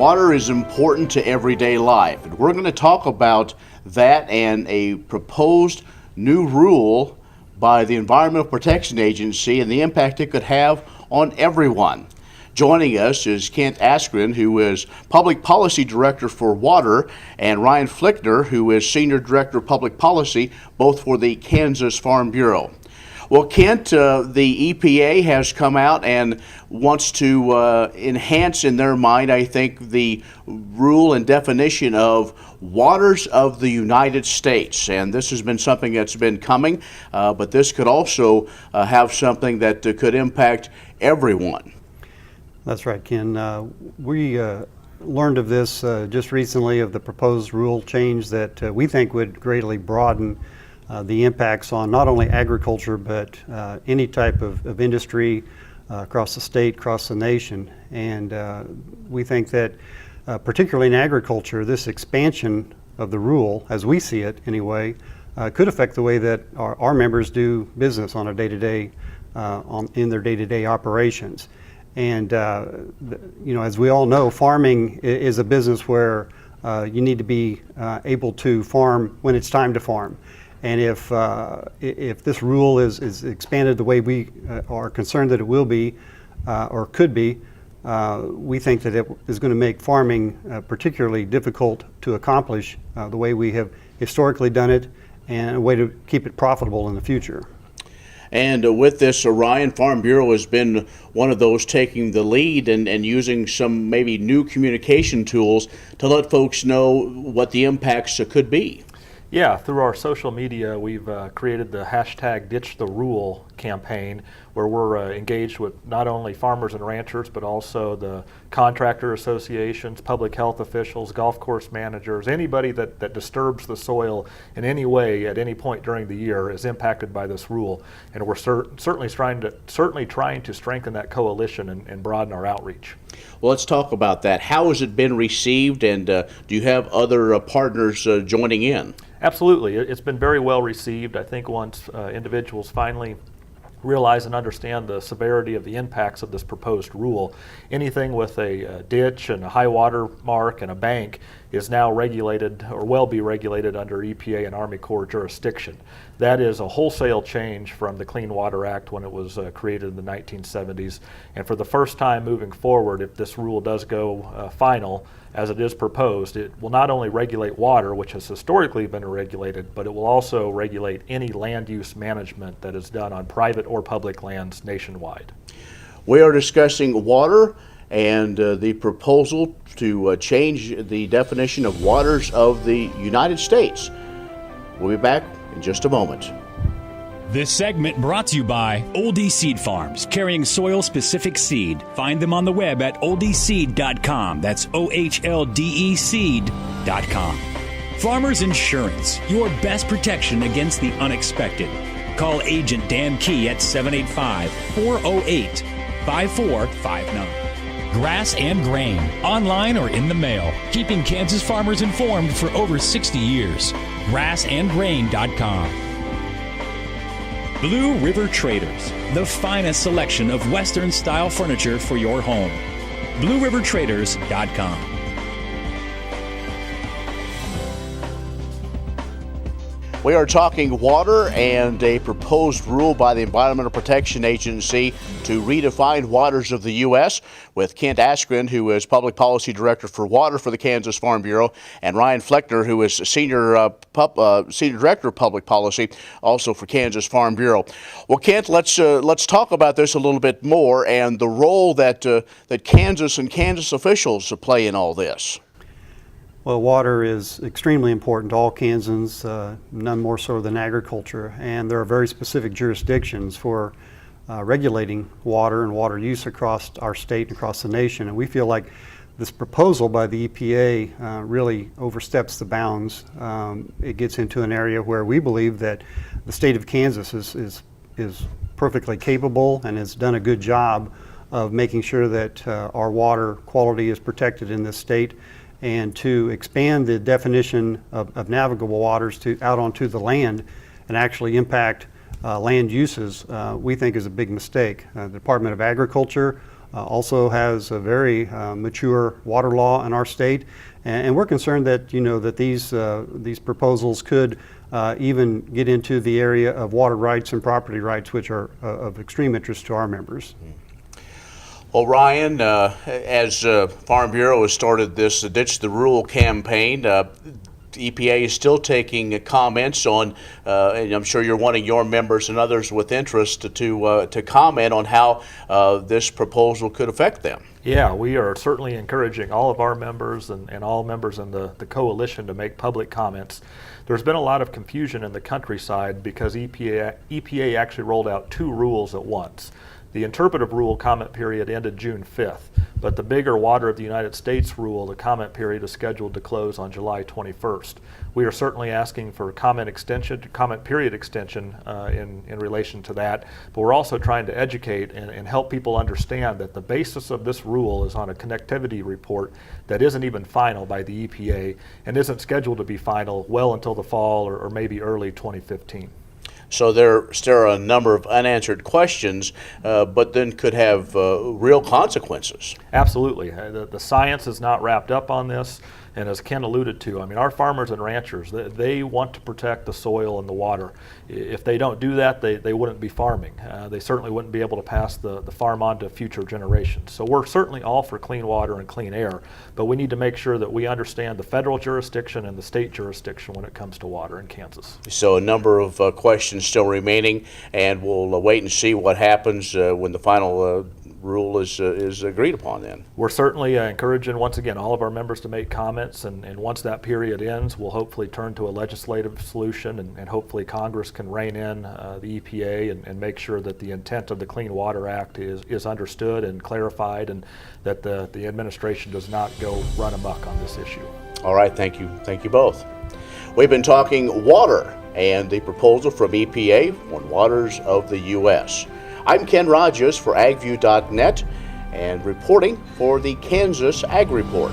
Water is important to everyday life, and we're going to talk about that and a proposed new rule by the Environmental Protection Agency and the impact it could have on everyone. Joining us is Ken Rahjes, who is Public Policy Director for Water, and Ryan Flickner, who is Senior Director of Public Policy, both for the Kansas Farm Bureau. Well, Kent, the EPA has come out and wants to enhance in their mind, I think, the rule and definition of waters of the United States. And this has been something that's been coming, but this could also have something that could impact everyone. That's right, Ken. We learned of this just recently, of the proposed rule change that we think would greatly broaden the impacts on not only agriculture, but any type of industry across the state, across the nation. And we think that particularly in agriculture, this expansion of the rule, as we see it anyway, could affect the way that our members do business on a day-to-day, in their day-to-day operations. And as we all know, farming is a business where you need to be able to farm when it's time to farm. And if this rule is expanded the way we are concerned that it will be, or could be, we think that it is going to make farming particularly difficult to accomplish the way we have historically done it, and a way to keep it profitable in the future. And with this, Ryan, Farm Bureau has been one of those taking the lead and using some maybe new communication tools to let folks know what the impacts could be. Yeah, through our social media, we've created the hashtag Ditch the Rule campaign, where we're engaged with not only farmers and ranchers, but also the contractor associations, public health officials, golf course managers. Anybody that disturbs the soil in any way at any point during the year is impacted by this rule. And we're certainly trying to strengthen that coalition and broaden our outreach. Well, let's talk about that. How has it been received, and do you have other partners joining in? Absolutely. It's been very well received. I think once individuals finally realize and understand the severity of the impacts of this proposed rule, anything with a ditch and a high water mark and a bank is now regulated, or will be regulated, under EPA and Army Corps jurisdiction. That is a wholesale change from the Clean Water Act when it was created in the 1970s. And for the first time moving forward, if this rule does go final, as it is proposed, it will not only regulate water, which has historically been regulated, but it will also regulate any land use management that is done on private or public lands nationwide. We are discussing water and the proposal to change the definition of waters of the United States. We'll be back in just a moment. This segment brought to you by Oldie Seed Farms, carrying soil-specific seed. Find them on the web at oldieseed.com. That's OHLDE seed.com. Farmers Insurance, your best protection against the unexpected. Call Agent Dan Key at 785-408-5459. Grass and Grain, online or in the mail, keeping Kansas farmers informed for over 60 years. grassandgrain.com. Blue River Traders, the finest selection of Western-style furniture for your home. BlueRiverTraders.com. We are talking water and a proposed rule by the Environmental Protection Agency to redefine waters of the U.S. with Ken Rahjes, who is Public Policy Director for Water for the Kansas Farm Bureau, and Ryan Flickner, who is Senior Director of Public Policy, also for Kansas Farm Bureau. Well, Kent, let's talk about this a little bit more and the role that Kansas and Kansas officials play in all this. Well, water is extremely important to all Kansans, none more so than agriculture, and there are very specific jurisdictions for regulating water and water use across our state and across the nation. And we feel like this proposal by the EPA really oversteps the bounds. It gets into an area where we believe that the state of Kansas is perfectly capable and has done a good job of making sure that our water quality is protected in this state. And to expand the definition of navigable waters out onto the land and actually impact land uses, we think is a big mistake. The Department of Agriculture also has a very mature water law in our state, and we're concerned that that these proposals could even get into the area of water rights and property rights, which are of extreme interest to our members. Well, Ryan, as Farm Bureau has started this Ditch the Rule campaign, the EPA is still taking comments on, and I'm sure you're wanting your members and others with interest to comment on how this proposal could affect them. Yeah, we are certainly encouraging all of our members and all members in the coalition to make public comments. There's been a lot of confusion in the countryside because EPA actually rolled out two rules at once. The interpretive rule comment period ended June 5th, but the bigger Water of the United States rule, the comment period is scheduled to close on July 21st. We are certainly asking for comment period extension in relation to that, but we're also trying to educate and help people understand that the basis of this rule is on a connectivity report that isn't even final by the EPA and isn't scheduled to be final well until the fall or maybe early 2015. So there still are a number of unanswered questions, but then could have real consequences. Absolutely. The science is not wrapped up on this. And as Ken alluded to, I mean, our farmers and ranchers, they want to protect the soil and the water. If they don't do that, they wouldn't be farming. They certainly wouldn't be able to pass the farm on to future generations. So we're certainly all for clean water and clean air, but we need to make sure that we understand the federal jurisdiction and the state jurisdiction when it comes to water in Kansas. So a number of questions still remaining, and we'll wait and see what happens when the final rule is agreed upon then. We're certainly encouraging, once again, all of our members to make comments, and once that period ends, we'll hopefully turn to a legislative solution, and hopefully Congress can rein in the EPA and make sure that the intent of the Clean Water Act is understood and clarified, and that the administration does not go run amok on this issue. All right, thank you both. We've been talking water and the proposal from EPA on waters of the U.S. I'm Ken Rahjes for agview.net and reporting for the Kansas Ag Report.